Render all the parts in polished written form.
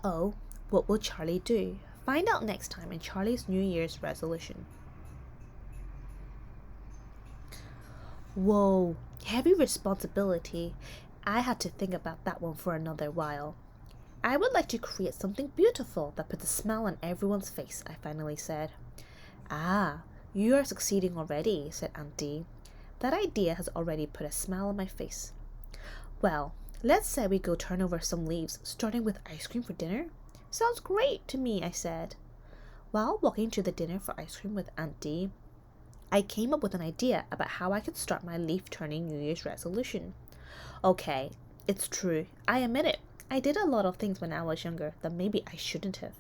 Oh, what will Charlie do? Find out next time in Charlie's New Year's resolution. Whoa, heavy responsibility. I had to think about that one for another while. I would like to create something beautiful that puts a smile on everyone's face, I finally said. Ah, you are succeeding already, said Auntie. That idea has already put a smile on my face. Well, let's say we go turn over some leaves, starting with ice cream for dinner. Sounds great to me, I said. While walking to the dinner for ice cream with Auntie, I came up with an idea about how I could start my leaf turning New Year's resolution. Okay, it's true, I admit it. I did a lot of things when I was younger that maybe I shouldn't have.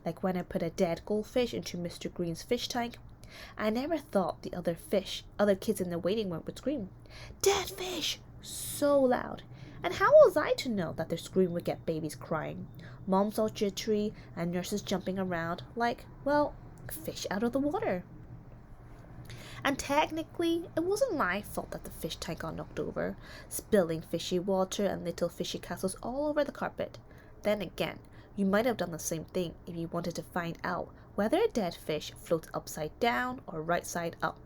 Like when I put a dead goldfish into Mr. Green's fish tank. I never thought the other kids in the waiting room would scream, "Dead fish!" so loud. And how was I to know that their scream would get babies crying, moms all jittery, and nurses jumping around like, well, fish out of the water? And technically, it wasn't my fault that the fish tank got knocked over, spilling fishy water and little fishy castles all over the carpet. Then again, you might have done the same thing if you wanted to find out whether a dead fish floats upside down or right side up.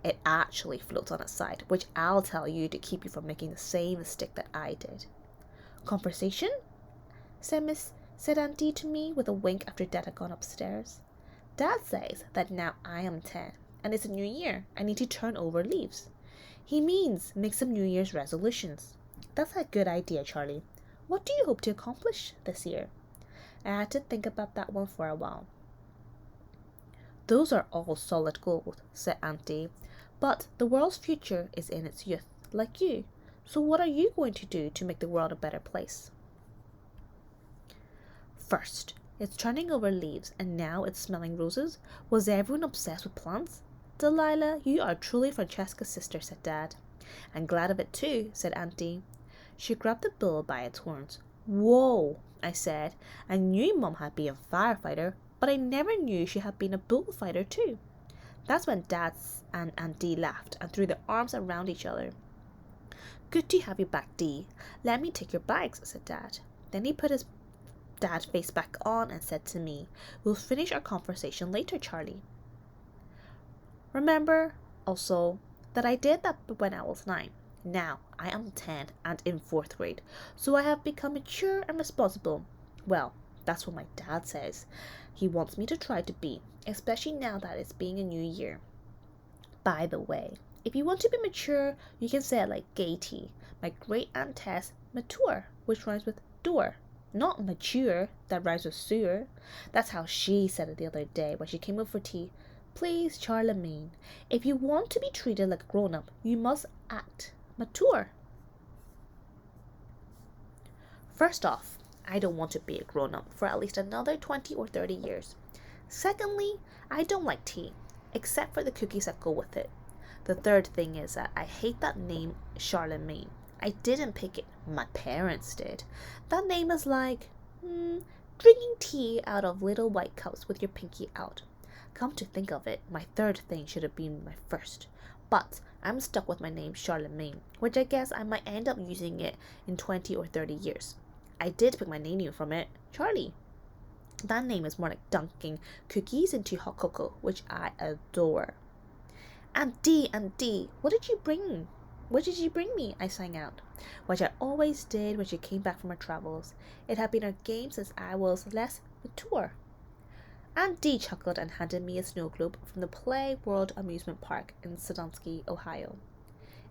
It actually floats on its side, which I'll tell you to keep you from making the same mistake that I did. Conversation? said Auntie to me with a wink after Dad had gone upstairs. Dad says that now I am 10 and it's a new year. I need to turn over leaves. He means make some New Year's resolutions. That's a good idea, Charlie. What do you hope to accomplish this year? I had to think about that one for a while. Those are all solid gold, said Auntie, but the world's future is in its youth, like you. So what are you going to do to make the world a better place? First, it's turning over leaves and now it's smelling roses. Was everyone obsessed with plants? Delilah, you are truly Francesca's sister, said Dad. I'm glad of it too, said Auntie. She grabbed the bull by its horns. Whoa, I said. I knew Mom had been a firefighter, but I never knew she had been a bullfighter too. That's when Dad and Aunt Dee laughed and threw their arms around each other. Good to have you back, Dee. Let me take your bags, said Dad. Then he put his dad face back on and said to me, We'll finish our conversation later, Charlie. Remember, also, that I did that when I was 9. Now, I am 10 and in 4th grade, so I have become mature and responsible. Well, that's what my dad says. He wants me to try to be, especially now that it's being a new year. By the way, if you want to be mature, you can say it like Gaty, my great-aunt Tess, mature, which rhymes with door. Not mature, that rhymes with sewer. That's how she said it the other day when she came over for tea. Please, Charlemagne, if you want to be treated like a grown-up, you must act mature. First off, I don't want to be a grown-up for at least another 20 or 30 years. Secondly, I don't like tea, except for the cookies that go with it. The third thing is that I hate that name, Charlemagne. I didn't pick it. My parents did. That name is like, drinking tea out of little white cups with your pinky out. Come to think of it, my third thing should have been my first. But I'm stuck with my name Charlemagne, which I guess I might end up using it in 20 or 30 years. I did pick my name from it, Charlie. That name is more like dunking cookies into hot cocoa, which I adore. Aunt Dee, what did you bring? What did you bring me? I sang out, which I always did when she came back from her travels. It had been her game since I was less mature. Aunt Dee chuckled and handed me a snow globe from the Play World Amusement Park in Sandusky, Ohio.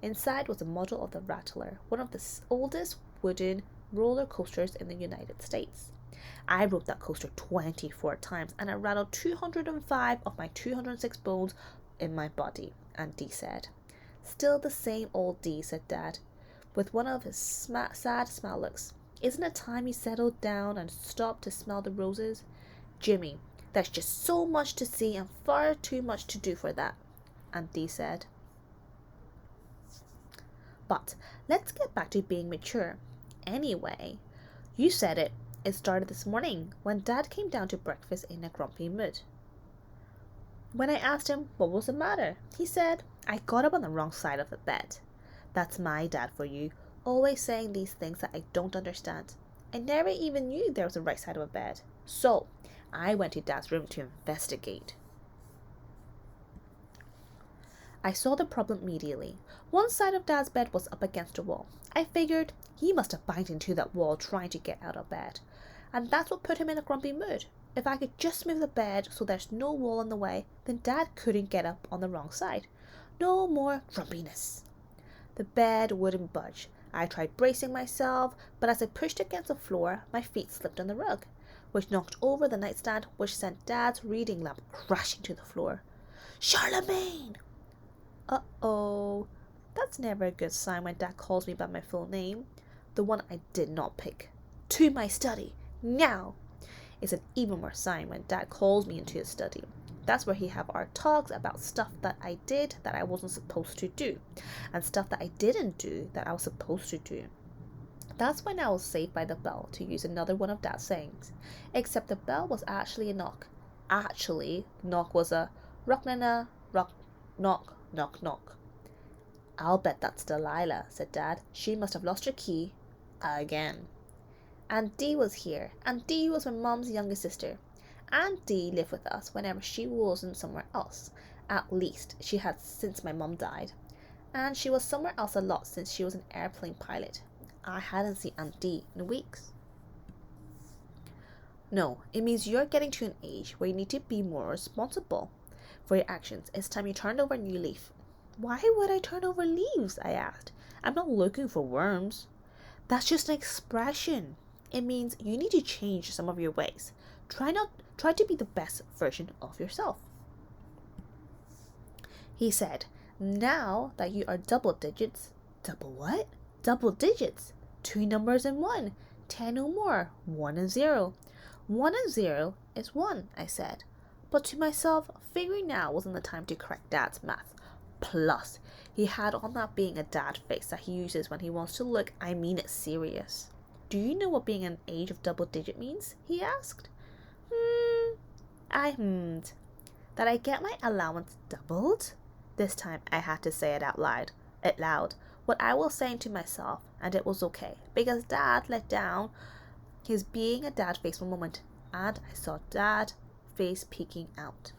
Inside was a model of the Rattler, one of the oldest wooden roller coasters in the United States. I rode that coaster 24 times and it rattled 205 of my 206 bones in my body, Aunt Dee said. Still the same old Dee, said Dad, with one of his sad smile looks. Isn't it time you settled down and stopped to smell the roses? Jimmy, there's just so much to see and far too much to do for that, Aunt Dee said. But let's get back to being mature. Anyway, you said it. It started this morning when Dad came down to breakfast in a grumpy mood. When I asked him what was the matter, he said, I got up on the wrong side of the bed. That's my dad for you, always saying these things that I don't understand. I never even knew there was a right side of a bed. So, I went to Dad's room to investigate. I saw the problem immediately. One side of Dad's bed was up against a wall. I figured he must have banged into that wall trying to get out of bed. And that's what put him in a grumpy mood. If I could just move the bed so there's no wall in the way, then Dad couldn't get up on the wrong side. No more grumpiness. The bed wouldn't budge. I tried bracing myself, but as I pushed against the floor, my feet slipped on the rug, which knocked over the nightstand, which sent Dad's reading lamp crashing to the floor. Charlemagne! Uh-oh. That's never a good sign when Dad calls me by my full name. The one I did not pick. To my study. Now! It's an even worse sign when Dad calls me into his study. That's where he have our talks about stuff that I did that I wasn't supposed to do, and stuff that I didn't do that I was supposed to do. That's when I was saved by the bell, to use another one of Dad's sayings. Except the bell was actually a knock. Actually, knock was a rock-na-na, rock, knock, knock, knock. I'll bet that's Delilah, said Dad. She must have lost her key again. Aunt Dee was here. Aunt Dee was my mom's youngest sister. Aunt Dee lived with us whenever she wasn't somewhere else. At least she had since my mom died. And she was somewhere else a lot since she was an airplane pilot. I hadn't seen Aunt Dee in weeks. No, it means you're getting to an age where you need to be more responsible for your actions. It's time you turned over a new leaf. Why would I turn over leaves? I asked. I'm not looking for worms. That's just an expression. It means you need to change some of your ways. Try to be the best version of yourself. He said, now that you are double digits. Double what? Double digits. 2 numbers in 1. 10 or more. 1 and 0. 1 and 0 is 1, I said. But to myself, figuring now wasn't the time to correct Dad's math. Plus, he had on that being a dad face that he uses when he wants to look, I mean it, serious. Do you know what being an age of double digit means? He asked. I hummed. That I get my allowance doubled? This time I had to say it out loud. What I was saying to myself, and it was okay, because Dad let down his being a dad face for a moment, and I saw Dad face peeking out.